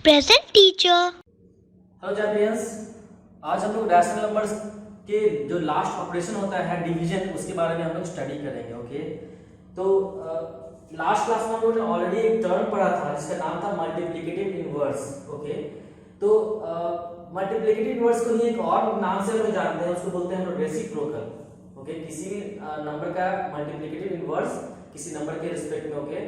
Present teacher. Hello champions, आज हम लोग रैशनल नंबर्स के जो लास्ट ऑपरेशन होता है डिवीजन, उसके बारे में हम लोग स्टडी करेंगे। ओके, तो लास्ट क्लास में हम लोगों ने ऑलरेडी एक टर्म पढ़ा था जिसका नाम था मल्टीप्लिकेटिव इनवर्स। ओके, तो मल्टीप्लिकेटिव इनवर्स को ही एक और नाम से हम लोग जानते हैं, उसको बोलते हैं हम लोग रेसिप्रोकल। ओके, किसी भी नंबर का मल्टीप्लिकेटिव इनवर्स किसी नंबर के रिस्पेक्ट में, ओके,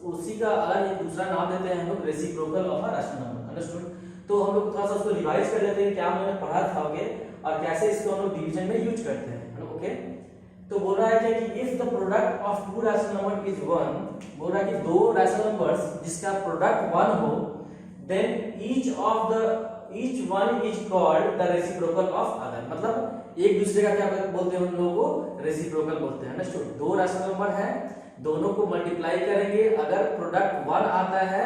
उसी का अलग एक दूसरा नाम देते हैं हम लोग reciprocal of a rational number. Understood? तो हम लोग थोड़ा सा उसको रिवाइज कर लेते हैं, क्या हमने पढ़ा था। ओके, और कैसे इसको हम लोग डिवीजन में यूज करते हैं। ओके, तो बोल रहा है कि if the product of to rational number is 1, बोल रहा है कि दो रैशनल नंबर्स जिसका प्रोडक्ट 1 हो, then each one is called the reciprocal of other. मतलब एक दूसरे का क्या बोलते हैं, उन लोगों को रेसिप्रोकल बोलते हैं। अंडरस्टूड? दो रैशनल नंबर है, दोनों को मल्टीप्लाई करेंगे, अगर प्रोडक्ट 1 आता है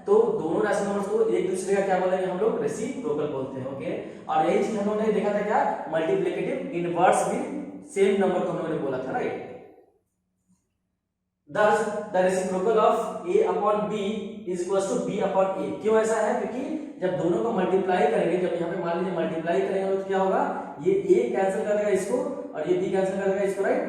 तो दोनों रैशनल नंबर्स को एक दूसरे का क्या बोलेंगे हम लोग, रेसिप्रोकल बोलते हैं। ओके, और यही चीज हम लोगों ने देखा था, क्या मल्टीप्लिकेटिव इनवर्स भी सेम नंबर को हम लोगों ने बोला था, right. Thus the reciprocal of a upon b is equals to b upon a। क्यों ऐसा है? क्योंकि जब दोनों को मल्टीप्लाई करेंगे, जब यहाँ पे मान लीजिए मल्टीप्लाई करेंगे तो क्या होगा, ये a कैंसिल कर देगा इसको और ये b कैंसिल कर देगा इसको, राइट।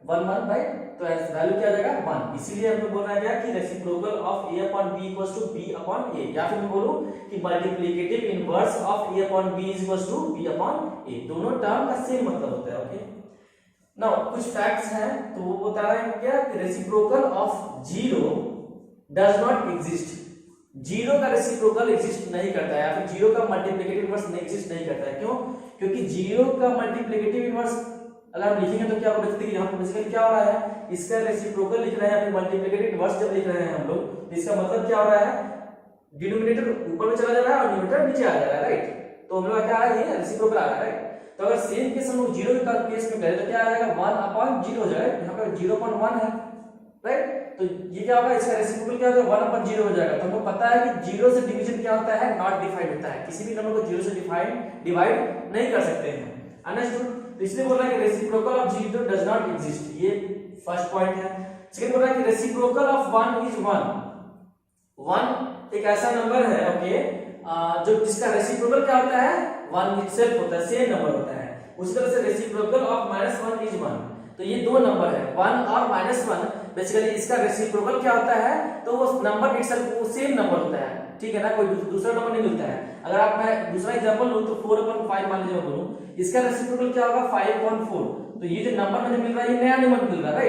1 1, राइट। तो वैल्यू क्या आ जाएगा 1। इसीलिए हम लोग बोल रहे हैं क्या कि reciprocal of a upon b equals to b upon a, या फिर मैं बोलूं कि multiplicative inverse of a upon b is equals to b upon a। दोनों टर्म का सेम मतलब होता है। ओके, नाउ कुछ फैक्ट्स हैं, तो वो बता रहे हैं क्या कि reciprocal of 0 does not exist. 0 का रेसिप्रोकल एग्जिस्ट नहीं करता है, या फिर 0 का मल्टीप्लिकेटिव इनवर्स नहीं एग्जिस्ट नहीं करता है। क्यों? क्योंकि 0 का मल्टीप्लिकेटिव इनवर्स अगर हम लिखेंगे तो क्या होगा, देखिए यहां पे बेसिकली क्या हो रहा है, इसका रेसिप्रोकल लिख रहे हैं, फिर मल्टीप्लिकेटिव इनवर्स जब लिख रहे हैं हम लोग, तो इसका मतलब क्या हो रहा है, डिनोमिनेटर ऊपर में चला जा रहा है और न्यूमरेटर नीचे आ जा रहा है, राइट। तो हम लोग क्या आ रहा है, ये रेसिप्रोकल आ रहा है, राइट। तो अगर सेम केस हम लोग 0 का केस में करें तो क्या आ जाएगा, 1/0 हो जाएगा, यहाँ पे 0.1 है, राइट। तो ये क्या होगा, इसका रेसिप्रोकल क्या हो जाएगा, 1/0 हो जाएगा। तो हमको पता है कि 0 से डिवीजन क्या होता है, नॉट डिफाइंड होता है। किसी भी नंबर को 0 से डिवाइड नहीं कर सकते हैं। अंडरस्टूड? तो इसलिए बोल रहा है कि reciprocal of 0 does not exist, ये फर्स्ट पॉइंट है। सेकंड बोल रहा है कि रेसिप्रोकल ऑफ 1 इज 1। 1 एक ऐसा नंबर है, ओके, जो जिसका रेसिप्रोकल क्या होता है, 1 itself होता है, सेम नंबर होता है। उसी तरह से रेसिप्रोकल ऑफ -1 इज 1। तो ये दो नंबर है, 1 और -1, बेसिकली इसका रेसिप्रोकल क्या होता है, तो वो नंबर itself वो सेम नंबर होता है, ठीक है ना, कोई दूसरा नंबर नहीं मिलता है। अगर आप मैं दूसरा एग्जांपल लूं तो 4/5 मान लीजिए मैं बोलूं, इसका रेसिप्रोकल क्या होगा, 5/4। तो ये जो नंबर मुझे मिल रहा है, ये नया नंबर मिल रहा है,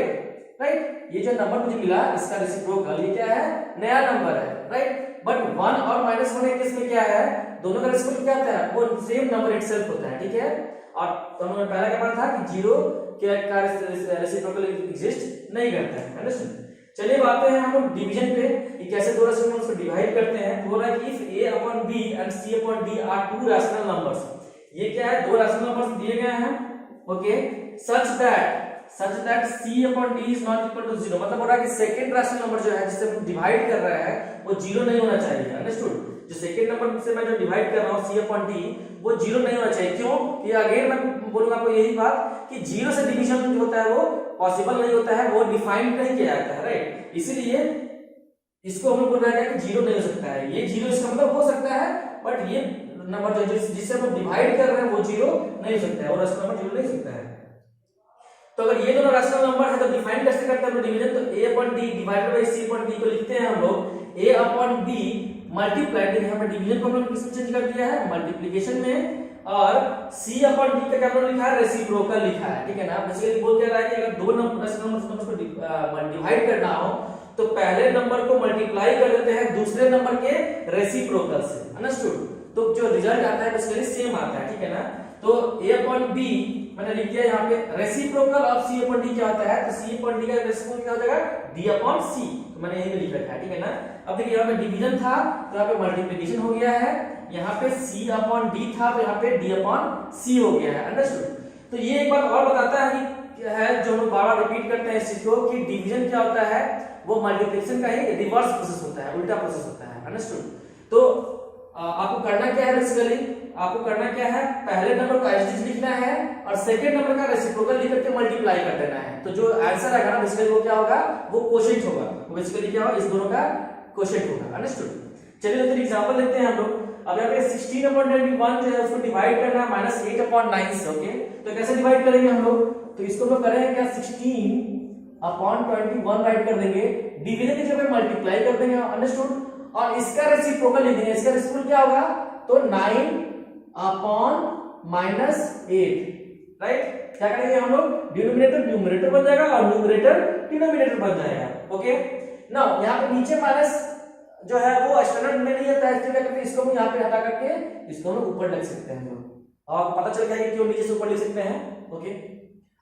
राइट। ये जो नंबर मुझे मिला, इसका रेसिप्रोकल ये क्या है, नया नंबर है, राइट। बट 1 और -1 के केस में क्या है, दोनों का रेसिप्रोकल क्या होता है, वो सेम नंबर इटसेल्फ होता है, ठीक है। और तो हमने पहला क्या पढ़ा था कि 0 का रेसिप्रोकल एग्जिस्ट नहीं करता है। अंडरस्टैंड? चलिए अब आते हैं हम लोग डिवीजन पे, कि कैसे दो रैशनल नंबर्स को डिवाइड करते हैं। बोल रहा है कि if a upon b and c upon d are two rational numbers, ये क्या है, दो रैशनल नंबर्स दिए गए हैं, okay, such that c upon d is not equal to 0। मतलब बोल रहा है कि सेकंड रैशनल नंबर जो है जिससे हम डिवाइड कर रहे हैं वो 0 नहीं होना चाहिए। अंडरस्टूड? जो सेकंड नंबर से मैं जो डिवाइड कर रहा हूं c upon d, वो 0 नहीं होना चाहिए। क्यों? कि अगेन मैं बोलूंगा आपको यही बात कि 0 से डिवीजन जो होता है वो पॉसिबल नहीं होता है, वो डिफाइन नहीं किया जाता है, राइट। इसीलिए इसको हम लोग बोल रहे हैं कि 0 नहीं हो सकता है। ये 0 इसका मतलब हो सकता है, बट ये नंबर जो जिससे हम डिवाइड कर रहे हैं वो 0 नहीं हो सकता है, और रैशनल नंबर 0 नहीं हो सकता है। तो अगर ये दोनों रैशनल नंबर है तो डिफाइन कैसे करते हैं हम लोग डिवीजन, तो a upon d divided by c upon d को लिखते हैं हम लोग a upon b मल्टीप्लाइड, यहाँ पे डिवीजन को हम लोग किसमें चेंज कर दिया है, मल्टीप्लिकेशन में, और c upon d का क्या हमने लिखा है, रेसिप्रोकल लिखा है, ठीक है ना। बेसिकली बोल क्या रहा है कि अगर दो रैशनल नंबर्स को डिवाइड करना हो तो पहले नंबर को मल्टीप्लाई कर देते हैं दूसरे नंबर के रेसिप्रोकल से। अंडरस्टूड? तो जो रिजल्ट आता है बेसिकली सेम आता है, ठीक है ना। तो a upon b मैंने लिख दिया यहाँ पे, reciprocal of c upon d क्या होता है, तो c upon d का रेसिप्रोकल क्या हो जाएगा, d upon c। तो मैंने यही लिख रखा है, ठीक है ना। अब देखिए यहाँ पे डिवीजन था तो यहाँ पे मल्टीप्लिकेशन हो गया है, यहाँ पे c upon d था तो यहाँ पे d upon c हो गया है। अंडरस्टूड? तो ये एक बात और बताता है कि है जो हम बार बार रिपीट करते हैं इस चीज को, कि डिवीजन क्या होता है, वो मल्टीप्लिकेशन का ही रिवर्स प्रोसेस होता है, उल्टा प्रोसेस होता है। अंडरस्टूड? तो आपको करना क्या है, बेसिकली आपको करना क्या है, पहले नंबर को एज इट इज लिखना है और सेकंड नंबर का रेसिप्रोकल लिख करके मल्टीप्लाई कर देना है। तो जो आंसर आएगा ना बेसिकली वो क्या होगा, वो कोशेंट होगा, वो बेसिकली क्या होगा, इस दोनों का कोशेंट होगा। अंडरस्टूड? चलिए तो एग्जांपल लेते हैं हम लोग। अब यहाँ पे 16/21 जो है उसको डिवाइड करना है -8/9 से। ओके, तो कैसे डिवाइड करेंगे हम लोग? तो इसको हम लोग करेंगे क्या, 16/21 राइट कर देंगे, डिवीजन की जगह मल्टीप्लाई कर देंगे। अंडरस्टूड? और इसका रेसिप्रोकल लिख देंगे। इसका रेसिप्रोकल क्या होगा? तो 9/-8 राइट। क्या करेंगे हम लोग? डिनोमिनेटर न्यूमरेटर बन जाएगा और न्यूमरेटर डिनोमिनेटर बन जाएगा। ओके, नाउ यहाँ पे नीचे माइनस जो है वो स्टैंडर्ड में नहीं आता है, इसलिए क्या करते हैं, इसको हम यहाँ पे हटा करके इसको हम ऊपर लिख सकते हैं हम लोग, और पता चल जाएगा क्यों नीचे से ऊपर लिख सकते हैं। ओके,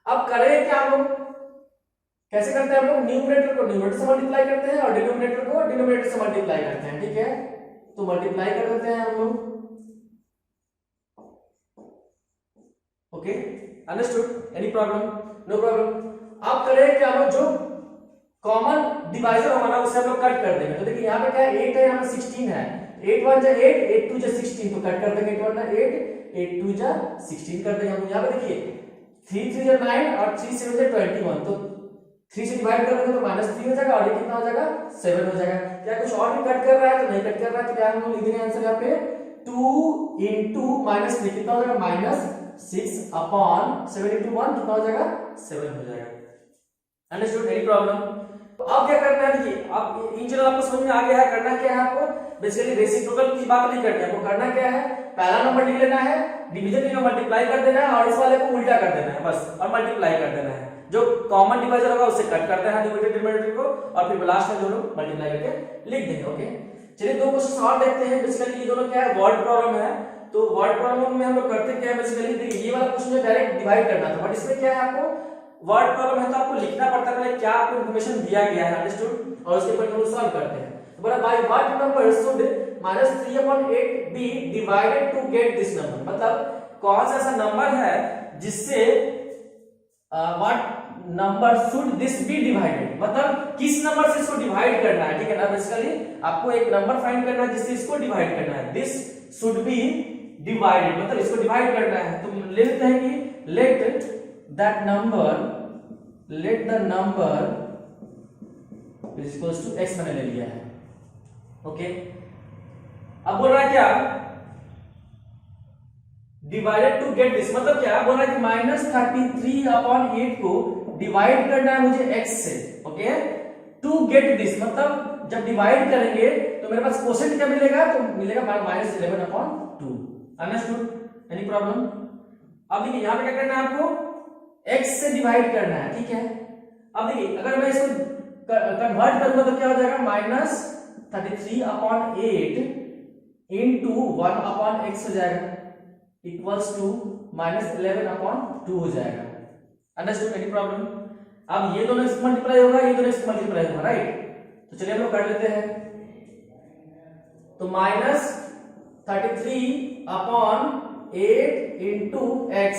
अब करें क्या हम लोग? कैसे करते हैं हम लोग? न्यूमरेटर को न्यूमरेटर से मल्टीप्लाई करते हैं और डिनोमिनेटर को डिनोमिनेटर से मल्टीप्लाई करते हैं। ठीक है, तो मल्टीप्लाई कर देते हैं हम लोग। Okay, understood? Any problem? No problem. अब करें क्या हम लोग? जो कॉमन डिवाइजर होगा ना उसे हम लोग कट कर देंगे। तो देखिए यहाँ पे क्या है, 8 है, यहाँ पे 16 है। 8 1 जा 8, 8 2 जा 16, तो कट कर देंगे। 8 1 जा 8, 8 2 जा 16 कर देंगे हम। यहाँ पे देखिए 3 3 जा 9 और 3 7 जा 21, तो 3 से डिवाइड कर देंगे तो -3 हो जाएगा और ये कितना हो जाएगा? 7 हो जाएगा। क्या कुछ और भी कट कर रहा है? तो नहीं कट कर रहा है, तो क्या हम लोग लिख देंगे आंसर यहाँ पे 2 into -3 कितना हो जाएगा? -6/7 into 1 कितना हो जाएगा? 7 हो जाएगा। अंडरस्टूड? Any problem? तो अब क्या करना है? देखिए अब इन जनरल आपको समझ में आ गया है। करना क्या है आपको? बेसिकली रेसिप्रोकल की बात नहीं करनी है आपको। करना क्या है? पहला नंबर लिख लेना है, डिवीजन की मल्टीप्लाई कर देना है और इस वाले को उल्टा कर देना है बस, और मल्टीप्लाई कर देना है। जो कॉमन डिवाइजर होगा उससे कट करते हैं डिनोमिनेटर को, और फिर लास्ट में दोनों मल्टीप्लाई करके लिख देंगे। ओके, चलिए दो क्वेश्चन और देखते हैं। बेसिकली ये दोनों क्या है? वर्ड प्रॉब्लम है। तो वर्ड प्रॉब्लम में हम लोग करते क्या है? बेसिकली देखिए ये वाला क्वेश्चन में डायरेक्ट डिवाइड करना था, बट इसमें क्या है, आपको वर्ड प्रॉब्लम है तो आपको लिखना पड़ता है क्या आपको इन्फॉर्मेशन दिया गया है। अंडरस्टूड? और उसके ऊपर हम सॉल्व करते हैं। तो बोला by what number should -3/8 be divided to get this number? मतलब कौन सा ऐसा नंबर है जिससे what number should this be divided, मतलब किस नंबर से इसको डिवाइड करना है। ठीक है ना? बेसिकली आपको एक नंबर फाइंड करना है जिससे इसको डिवाइड करना है। दिस शुड बी डिवाइडेड मतलब इसको डिवाइड करना है। तो ले लेते हैं कि let the number is equals to x मैंने ले लिया है। ओके, अब बोल रहा है क्या? डिवाइडेड टू गेट दिस मतलब क्या बोल रहा है कि -33/8 को डिवाइड करना है मुझे x से। ओके, टू गेट दिस मतलब जब डिवाइड करेंगे तो मेरे पास क्वोशिएंट क्या मिलेगा? तो मिलेगा -11/2। अंडरस्टूड? Any problem? अब देखिए यहां पे क्या करना है आपको? x से डिवाइड करना है। ठीक है, अब देखिए अगर मैं इसको कन्वर्ट करूंगा तो क्या हो जाएगा? -33/8 into 1/x हो जाएगा इक्वल्स टू -11/2 हो जाएगा। अंडरस्टूड? Any problem? अब ये दोनों इससे मल्टीप्लाई होगा, ये दोनों इससे मल्टीप्लाई होगा, राइट? तो चलिए हम लोग कर लेते हैं। तो -33/8 into x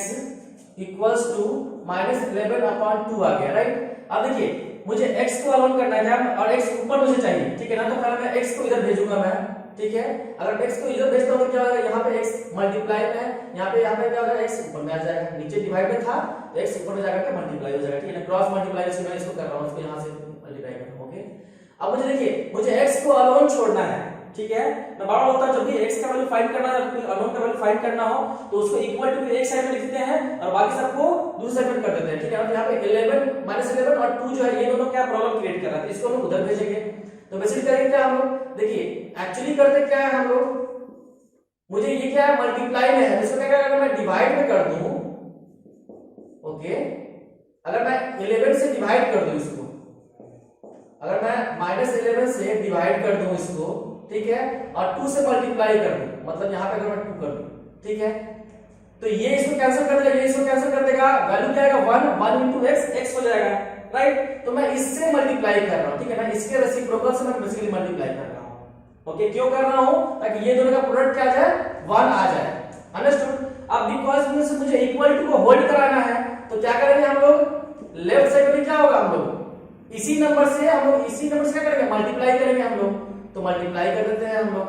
इक्वल्स टू -11/2 आ गया, राइट? अब देखिए मुझे x को अलॉन करना है और x ऊपर मुझे चाहिए। ठीक है ना? तो पहले मैं x को इधर भेजूंगा मैं। ठीक है, अगर x को इधर भेजता हूं तो क्या होगा? यहाँ पे x मल्टीप्लाई में, यहाँ पे क्या होगा? x ऊपर में आ जाएगा। नीचे डिवाइड में था तो x ऊपर में जाकर के मल्टीप्लाई हो जाएगा। ठीक है ना? क्रॉस मल्टीप्लाई मैं इसको कर रहा हूँ, इसको यहाँ से मल्टीप्लाई कर रहा हूँ। ओके, अब मुझे देखिए मुझे x को अलॉन छोड़ना है। ठीक है, मैं बड़ा होता जब भी x का वैल्यू फाइंड करना है, अननोन का वैल्यू फाइंड करना हो तो उसको इक्वल टू एक साइड में लिख देते हैं और बाकी सबको दूसरी साइड में कर देते हैं। ठीक है, और यहाँ पे 11 -11 और 2 जो है ये दोनों क्या प्रॉब्लम क्रिएट कर रहा है, इसको हम उधर भेजेंगे। तो बेसिकली करेंगे क्या हम लोग? देखिए एक्चुअली करते क्या है हम लोग? मुझे ये क्या है? मल्टीप्लाई में है, इसको क्या करेंगे? अगर मैं डिवाइड में कर दूं, ओके, अगर मैं 11 से डिवाइड कर दूं इसको, अगर मैं -11 से डिवाइड कर दूं इसको, ठीक है, और 2 से मल्टीप्लाई कर दूं, मतलब यहां पे अगर मैं 2 कर दूं, ठीक है, तो ये इसको कैंसिल कर देगा, ये इसको कैंसिल कर देगा, वैल्यू क्या आएगा? 1 into x हो जाएगा, राइट? तो मैं इससे मल्टीप्लाई कर रहा हूं। ठीक है ना? इसके रेसिप्रोकल से मैं बेसिकली मल्टीप्लाई कर रहा हूं। ओके, क्यों कर रहा हूं? ताकि ये दोनों का प्रोडक्ट क्या आ जाए? 1 आ जाए। अंडरस्टूड? अब बिकॉज़ मुझे इक्वल टू को होल्ड कराना है तो क्या करेंगे हम लोग? लेफ्ट साइड में क्या होगा? हम लोग इसी नंबर से क्या करेंगे? मल्टीप्लाई करेंगे हम लोग। तो मल्टीप्लाई कर देते हैं हम लोग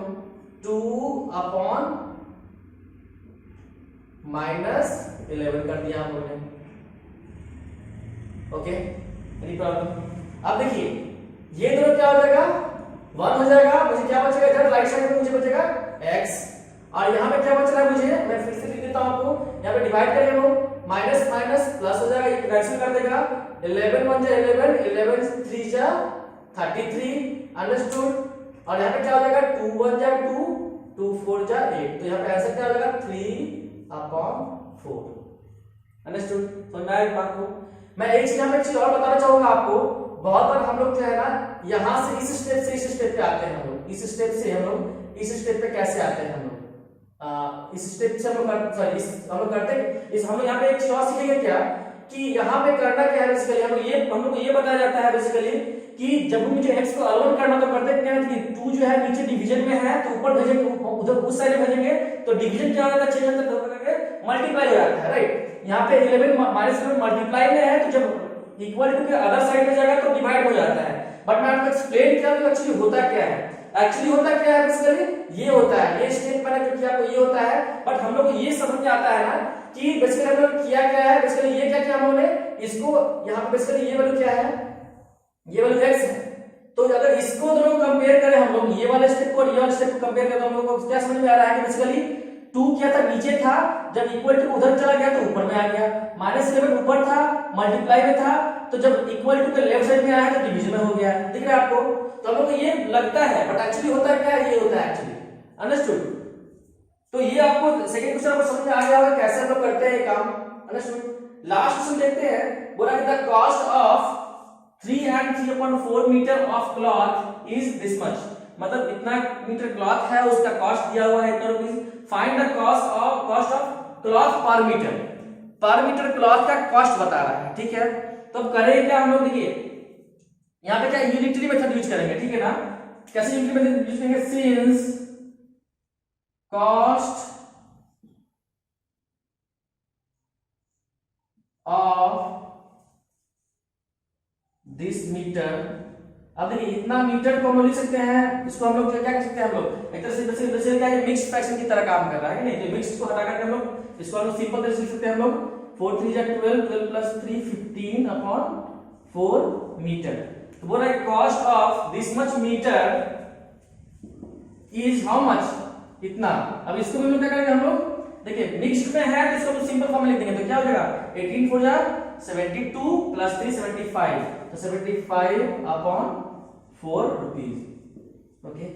2/-11 कर दिया हम लोग ने। Okay, any problem? अब देखिए ये दोनों क्या हो जाएगा? 1 हो जाएगा, मुझे क्या बचेगा इधर राइट साइड में मुझे बचेगा x, और यहाँ पे क्या बच रहा है मुझे, मैं फिर से लिख देता हूँ आपको, यहाँ पे डिवाइड करेंगे हम लोग, माइनस माइनस प्लस हो जाएगा, ये कैंसिल कर देगा, 11 1 जा 11, 11 3 जा 33, अंडरस्टूड, और यहाँ पे क्या हो जाएगा 2 1 जा 2, 2 4 जा 8, तो यहाँ पे आंसर क्या हो जाएगा 3/4, अंडरस्टूड। समझ में आया बात को? मैं एक चीज यहाँ पे और बताना चाहूंगा आपको, बहुत बार हम लोग जो है ना यहाँ से इस स्टेप से इस स्टेप पे आते हैं, हम लोग इस स्टेप से हम लोग इस स्टेप पे कैसे आते हैं, हम लोग इस स्टेप से हम लोग करते हैं इस, हम लोग यहाँ पे एक चीज और सीखेंगे क्या कि यहाँ पे करना क्या है बेसिकली, हम लोग को ये बताया जाता है बेसिकली कि जब मुझे x को अलोन करना तो करते क्या है कि 2 जो है नीचे डिवीजन में है तो ऊपर भेजेंगे, उधर उस साइड में भेजेंगे तो डिवीजन क्या हो जाता है, चेंज होता है, मल्टीप्लाई हो जाता है, राइट। यहाँ पे 11 माइनस 11 मल्टीप्लाई में है तो जब इक्वल टू के अदर साइड में जाएगा तो डिवाइड हो जाता है, बट मैं आपको एक्सप्लेन किया कि एक्चुअली होता क्या है, एक्चुअली होता क्या है बेसिकली ये होता है, ये स्टेप मैंने जो किया आपको ये होता है, बट हम लोग को ये समझ में आता है ना कि बेसिकली हम लोग किया क्या है, बेसिकली ये क्या किया हम लोगों ने, इसको यहाँ पे बेसिकली ये वैल्यू क्या है, ये वैल्यू x है, तो अगर इसको दोनों कंपेयर करें हम लोग, ये वाले स्टेप को और ये वाले स्टेप को कंपेयर करें तो हम लोग को क्या समझ में आ रहा है कि बेसिकली 2 क्या था नीचे था, जब इक्वल टू उधर चला गया तो ऊपर में आ गया, माइनस 11 ऊपर था मल्टीप्लाई में था, तो जब इक्वल टू के लेफ्ट साइड में आया तो डिवीजन में हो गया, दिख रहा है आपको? तो हम लोग को ये लगता है बट एक्चुअली होता क्या है, ये होता है एक्चुअली, अंडरस्टूड। तो ये आपको सेकंड क्वेश्चन आपको समझ में आ गया होगा कैसे हम लोग करते हैं ये काम, अंडरस्टूड। लास्ट क्वेश्चन देखते हैं, बोला कि the cost of 3 and 3/4 metre of cloth is this much, मतलब इतना मीटर क्लॉथ है उसका कॉस्ट दिया हुआ है इतना rupees, find the cost of cloth पर मीटर क्लॉथ का कॉस्ट बता रहा है, ठीक है। तो अब करेंगे क्या हम लोग, देखिए यहाँ पे क्या यूनिटरी मेथड यूज करेंगे, ठीक है ना, कैसे यूनिटरी मेथड यूज करेंगे, since cost of this metre, अब देखिए इतना मीटर को हम लोग लिख सकते हैं, इसको हम लोग क्या कर सकते हैं, हम लोग एक तरह से बेसिकली क्या है मिक्स्ड फ्रैक्शन की तरह काम कर रहा है नहीं, तो मिक्स्ड को हटा करके हम लोग इसको हम लोग सिंपल तरह से लिख सकते हैं, हम लोग 4 3 जा 12, 12 प्लस 3 15/4 मीटर, तो बोल रहा है cost of this much metre is how much, इतना। अब इसको भी क्या करेंगे हम लोग, देखिए मिक्स्ड में है तो इसको हम सिंपल फॉर्म में लिख देंगे, तो क्या हो जाएगा 18 4 जा 72 प्लस 3 75, तो 75/4 रुपीज, ओके।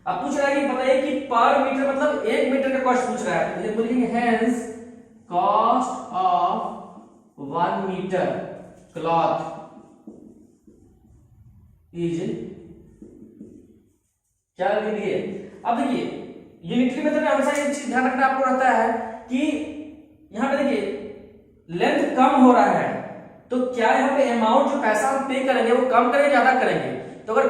अब पूछ रहा है कि बताइए कि पर मीटर मतलब 1 मीटर का कॉस्ट पूछ रहा है, तो ये बोलेंगे hence cost of 1 metre cloth is क्या लिख दिए। अब देखिए यूनिटरी मेथड में हमेशा ये चीज ध्यान रखना आपको रहता है कि यहाँ पे देखिए लेंथ कम हो रहा है तो क्या यहाँ पे अमाउंट जो पैसा हम पे करेंगे वो कम करेंगे ज्यादा करेंगे, तो अगर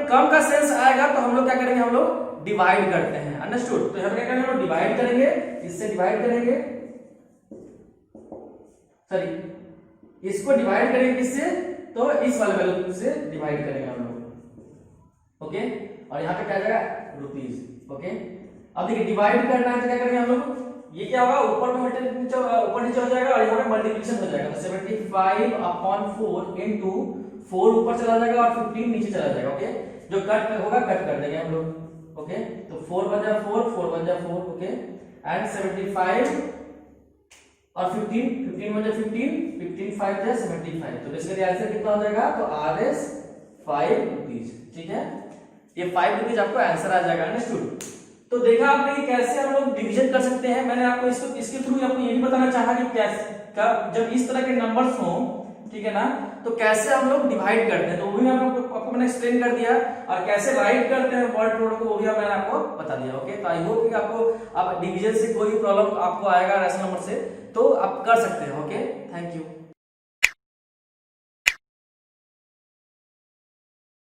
कम का सेंस आएगा तो हम लोग क्या करेंगे, हम लोग डिवाइड करते हैं, अंडरस्टूड। तो यहाँ पे क्या करेंगे, हम लोग डिवाइड करेंगे, इससे डिवाइड करेंगे, सॉरी इसको डिवाइड करेंगे किससे, तो इस वाले वैल्यू से डिवाइड करेंगे हम लोग, ओके। और यहाँ पे क्या जाएगा रुपीज, ओके। अब देखिए डिवाइड करना है तो क्या करेंगे हम लोग, ये क्या होगा ऊपर नीचे हो जाएगा और यहाँ पे मल्टीप्लिकेशन हो जाएगा, तो 75/4 इनटू 4 ऊपर चला जाएगा और 15 नीचे चला जाएगा, ओके। जो कट होगा कट कर देंगे हम लोग, ओके। तो 4 बन जा 4 4 बन जा 4, ओके, एंड 75 और 15 बन जा 15 5 जा 75, तो बेसिकली आंसर कितना हो जाएगा, तो RS 5 रुपीज, ठीक है। ये 5 रुपीज आपको आंसर आ जाएगा, अंडरस्टूड। तो देखा आपने कि कैसे हम लोग डिवीजन कर सकते हैं, मैंने आपको इसके थ्रू आपको ये भी बताना चाहा कि कैसे जब इस तरह के नंबर्स हो, ठीक है ना, तो कैसे हम लोग डिवाइड करते हैं, तो वो भी आपको मैंने एक्सप्लेन कर दिया, और कैसे राइट करते हैं वर्ड प्रोडक्ट को वो भी मैंने आपको बता दिया, ओके। तो आई होप कि आपको अब डिवीजन से कोई प्रॉब्लम आपको आएगा रैशनल नंबर से तो आप कर सकते हैं, ओके। Thank you.